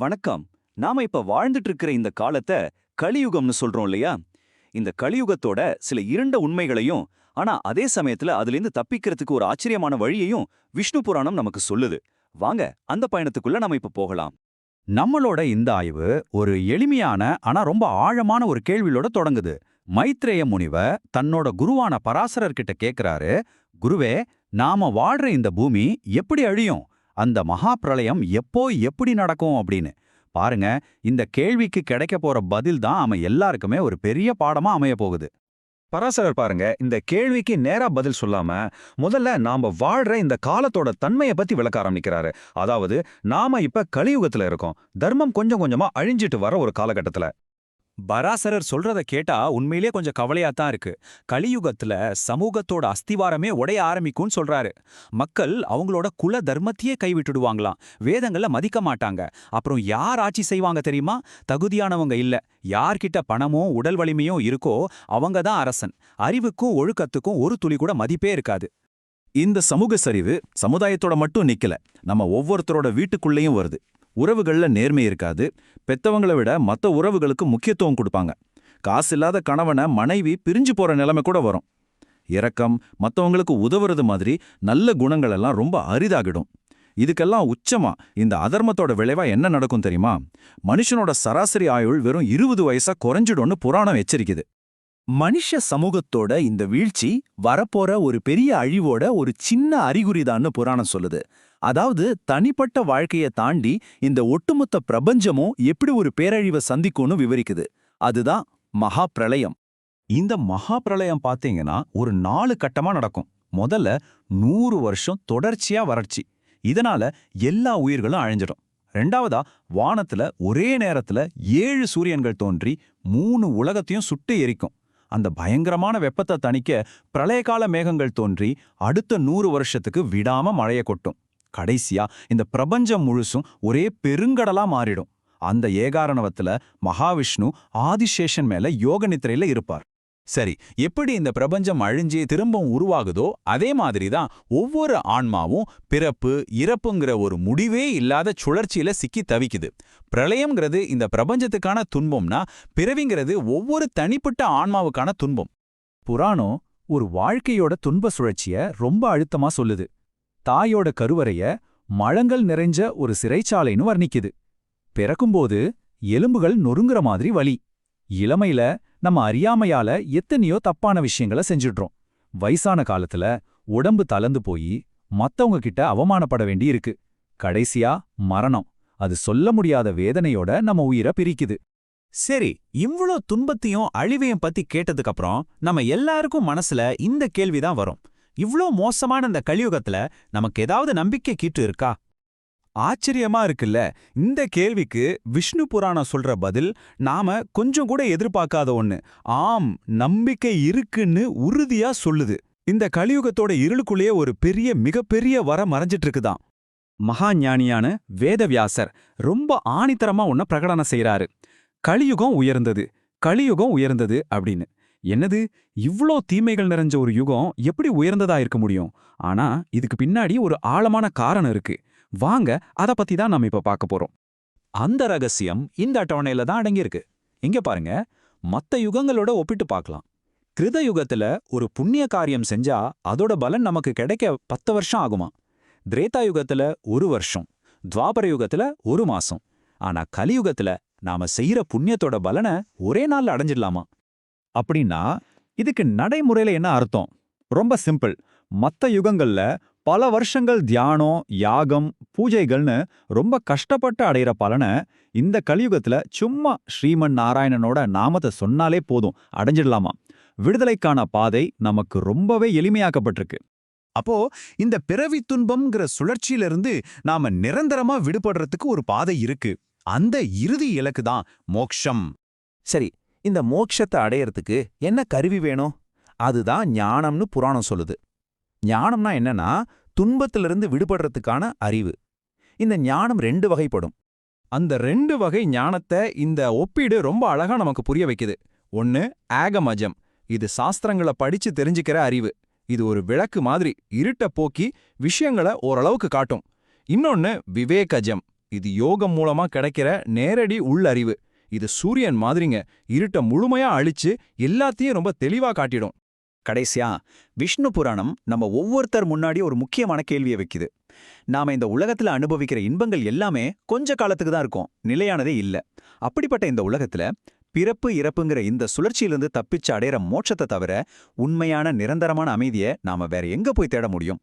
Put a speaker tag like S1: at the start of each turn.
S1: வணக்கம். நாம இப்ப வாழ்ந்துட்டு இருக்கிற இந்த காலத்த கலியுகம்னு சொல்றோம் இல்லையா? இந்த கலியுகத்தோட சில இருண்ட உண்மைகளையும், ஆனா அதே சமயத்துல அதிலிருந்து தப்பிக்கிறதுக்கு ஒரு ஆச்சரியமான வழியையும் விஷ்ணு புராணம் நமக்கு சொல்லுது. வாங்க அந்த பயணத்துக்குள்ள நாம இப்ப போகலாம். நம்மளோட இந்த ஆய்வு ஒரு எளிமையான ஆனா ரொம்ப ஆழமான ஒரு கேள்வியோட தொடங்குது. மைத்ரேய முனிவர் தன்னோட குருவான பராசரர் கிட்ட கேக்குறாரு, குருவே, நாம வாழ்ற இந்த பூமி எப்படி அழியும்? அந்த மகா பிரளயம் எப்போ எப்படி நடக்கும் அப்படின்னு. பாருங்க, இந்த கேள்விக்கு கிடைக்க போற பதில் தான் அவன் எல்லாருக்குமே ஒரு பெரிய பாடமா அமைய போகுது.
S2: பராசரர் பாருங்க, இந்த கேள்விக்கு நேரா பதில் சொல்லாம முதல்ல நாம வாழ்ற இந்த காலத்தோட தன்மையை பத்தி விளக்க ஆரம்பிக்கிறாரு. அதாவது, நாம இப்ப கலியுகத்துல இருக்கோம். தர்மம் கொஞ்சம் கொஞ்சமா அழிஞ்சிட்டு வர ஒரு காலகட்டத்துல.
S3: பராசரர் சொல்றத கேட்டா உண்மையிலே கொஞ்சம் கவலையா தான் இருக்கு. கலியுகத்துல சமூகத்தோட அஸ்திவாரமே உடைய ஆரம்பிக்கும்னு சொல்றாரு. மக்கள் அவங்களோட குல தர்மத்தையே கைவிட்டுடுவாங்களாம். வேதங்கள மதிக்க மாட்டாங்க. அப்புறம் யார் ஆட்சி செய்வாங்க தெரியுமா? தகுதியானவங்க இல்ல. யார்கிட்ட பணமோ உடல் வலிமையோ இருக்கோ அவங்க தான் அரசன். அறிவுக்கும் ஒழுக்கத்துக்கும் ஒரு துளி கூட மதிப்பே இருக்காது.
S1: இந்த சமூக சரிவு சமுதாயத்தோட மட்டும் நிக்கல, நம்ம ஒவ்வொருத்தரோட வீட்டுக்குள்ளேயும் வருது. உறவுகள்ல நேர்மை இருக்காது. பெத்தவங்களை விட மத்த உறவுகளுக்கு முக்கியத்துவம் கொடுப்பாங்க. காசு இல்லாத கணவனை மனைவி பிரிஞ்சு போற நிலைமை கூட வரும். இரக்கம், மத்தவங்களுக்கு உதவுறது மாதிரி நல்ல குணங்கள் எல்லாம் ரொம்ப அரிதாகிடும். இதுக்கெல்லாம் உச்சமா இந்த அதர்மத்தோட விளைவா என்ன நடக்கும் தெரியுமா? மனுஷனோட சராசரி ஆயுள் வெறும் 20 வயசா குறைஞ்சிடும்னு புராணம் எச்சரிக்குது. மனுஷ சமூகத்தோட இந்த வீழ்ச்சி வரப்போற ஒரு பெரிய அழிவோட ஒரு சின்ன அறிகுறிதான்னு புராணம் சொல்லுது. அதாவது, தனிப்பட்ட வாழ்க்கையை தாண்டி இந்த ஒட்டுமொத்த பிரபஞ்சமும் எப்படி ஒரு பேரழிவை சந்திக்கும்னு விவரிக்குது. அதுதான் மகா பிரளயம். இந்த மகா பிரளயம் பாத்தீங்கன்னா ஒரு 4 கட்டமா நடக்கும். முதல்ல 100 வருஷம் தொடர்ச்சியா வறட்சி. இதனால எல்லா உயிர்களும் அழிஞ்சிடும். ரெண்டாவதா, வானத்துல ஒரே நேரத்துல 7 சூரியன்கள் தோன்றி 3 உலகத்தையும் சுட்டு எரிக்கும். அந்த பயங்கரமான வெப்பத்தை தணிக்க பிரளயகால மேகங்கள் தோன்றி அடுத்த 100 வருஷத்துக்கு விடாம மழைய கொட்டும். கடைசியா இந்த பிரபஞ்சம் முழுசும் ஒரே பெருங்கடலா மாறிடும். அந்த ஏகாரணவத்துல மகாவிஷ்ணு ஆதிசேஷன் மேல யோக நித்திரையில இருப்பார்.
S3: சரி, எப்படி இந்த பிரபஞ்சம் அழிஞ்சு திரும்பவும் உருவாகுதோ அதே மாதிரிதான் ஒவ்வொரு ஆன்மாவும் பிறப்பு இறப்புங்கிற ஒரு முடிவே இல்லாத சுழற்சியில சிக்கி தவிக்குது. பிரளயம்ங்கிறது இந்த பிரபஞ்சத்துக்கான துன்பம்னா, பிறவிங்கிறது ஒவ்வொரு தனிப்பட்ட ஆன்மாவுக்கான துன்பம்.
S1: புராணம் ஒரு வாழ்க்கையோட துன்ப சுழற்சிய ரொம்ப அழுத்தமா சொல்லுது. தாயோட கருவறைய மழங்கள் நிறைஞ்ச ஒரு சிறைச்சாலைன்னு வர்ணிக்குது. பிறக்கும்போது எலும்புகள் நொறுங்குற மாதிரி வலி. இளமையில நம்ம அறியாமையால எத்தனையோ தப்பான விஷயங்களை செஞ்சிடுறோம். வயசான காலத்துல உடம்பு தளர்ந்து போய் மத்தவங்க கிட்ட அவமானப்பட வேண்டி இருக்கு. கடைசியா மரணம். அது சொல்ல முடியாத வேதனையோட நம்ம உயிரை பிரிக்குது.
S3: சரி, இவ்ளோ துன்பத்தையும் அழிவையும் பத்தி கேட்டதுக்கு அப்புறம் நம்ம எல்லாருக்கும் மனசுல இந்த கேள்விதான் வரும். இவ்ளோ மோசமான இந்த கலியுகத்துல நமக்கு ஏதாவது நம்பிக்கை கீட்டு இருக்கா? ஆச்சரியமா இருக்குல்ல. இந்த கேள்விக்கு விஷ்ணு புராணம் சொல்ற பதில் நாம கொஞ்சம் கூட எதிர்பார்க்காத ஒண்ணு. ஆம், நம்பிக்கை இருக்குன்னு உறுதியா சொல்லுது. இந்த கலியுகத்தோட இருளுக்குள்ளேயே ஒரு மிகப்பெரிய வரம் மறைஞ்சிட்டு இருக்குதான். மகா ஞானியான வேதவியாசர் ரொம்ப ஆணித்தரமா ஒன்ன பிரகடனம் செய்யறாரு. கலியுகம் உயர்ந்தது, கலியுகம் உயர்ந்தது அப்படின்னு. என்னது, இவ்ளோ தீமைகள் நிறைஞ்ச ஒரு யுகம் எப்படி உயர்ந்ததா இருக்க முடியும்? ஆனா இதுக்கு பின்னாடி ஒரு ஆழமான காரணம் இருக்கு. வாங்க அத பத்தி தான் நாம இப்ப பார்க்க போறோம். அந்த ரகசியம் இந்த அட்டவணையில தான் அடங்கியிருக்கு. இங்க பாருங்க, மத்த யுகங்களோட ஒப்பிட்டு பார்க்கலாம். கிருத யுகத்துல ஒரு புண்ணிய காரியம் செஞ்சா அதோட பலன் நமக்கு கிடைக்க 10 வருஷம் ஆகுமா? திரேதா யுகத்துல 1 வருஷம், துவாபர யுகத்துல 1 மாசம். ஆனா கலியுகத்துல நாம செய்யற புண்ணியத்தோட பலனை ஒரே நாள்ல அடைஞ்சிடலாமா?
S1: அப்படின்னா இதுக்கு நடைமுறையில என்ன அர்த்தம்? ரொம்ப சிம்பிள். மத்த யுகங்கள்ல பல வருஷங்கள் தியானம், யாகம், பூஜைகள்னு ரொம்ப கஷ்டப்பட்டு அடையிற பலனை இந்த கலியுகத்துல சும்மா ஸ்ரீமன் நாராயணனோட நாமத்தை சொன்னாலே போதும், அடைஞ்சிடலாமா? விடுதலைக்கான பாதை நமக்கு ரொம்பவே எளிமையாக்கப்பட்டிருக்கு.
S3: அப்போ இந்த பிறவி துன்பம்ங்கிற சுழற்சியிலிருந்து நாம நிரந்தரமா விடுபடுறதுக்கு ஒரு பாதை இருக்கு. அந்த இறுதி இலக்கு தான் மோக்ஷம்.
S4: சரி, இந்த மோட்சத்தை அடையறதுக்கு என்ன கருவி வேணும்? அதுதான் ஞானம்னு புராணம் சொல்லுது. ஞானம்னா என்னன்னா, துன்பத்திலிருந்து விடுபடுறதுக்கான அறிவு. இந்த ஞானம் 2 வகைப்படும்.
S3: அந்த 2 வகை ஞானத்தை இந்த ஒப்பீடு ரொம்ப அழகா நமக்கு புரிய வைக்குது. ஒன்னு ஆகமஜம். இது சாஸ்திரங்களை படிச்சு தெரிஞ்சுக்கிற அறிவு. இது ஒரு விளக்கு மாதிரி இருட்ட போக்கி விஷயங்களை ஓரளவுக்கு காட்டும். இன்னொன்னு விவேகஜம்.
S5: இது யோகம் மூலமா கிடைக்கிற நேரடி உள்ளறிவு. இது சூரியன் மாதிரிங்க, இருட்ட முழுமையா அழிச்சு எல்லாத்தையும் ரொம்ப தெளிவா காட்டிடும்.
S3: கடைசியா விஷ்ணு புராணம் நம்ம ஒவ்வொருத்தர் முன்னாடி ஒரு முக்கியமான கேள்வியை வைக்குது. நாம இந்த உலகத்துல அனுபவிக்கிற இன்பங்கள் எல்லாமே கொஞ்ச காலத்துக்கு தான் இருக்கும், நிலையானதே இல்ல. அப்படிப்பட்ட இந்த உலகத்துல பிறப்பு இறப்புங்கிற இந்த சுழற்சியிலிருந்து தப்பிச்சு அடையிற மோட்சத்தை தவிர உண்மையான நிரந்தரமான அமைதியை நாம வேற எங்க போய் தேட முடியும்?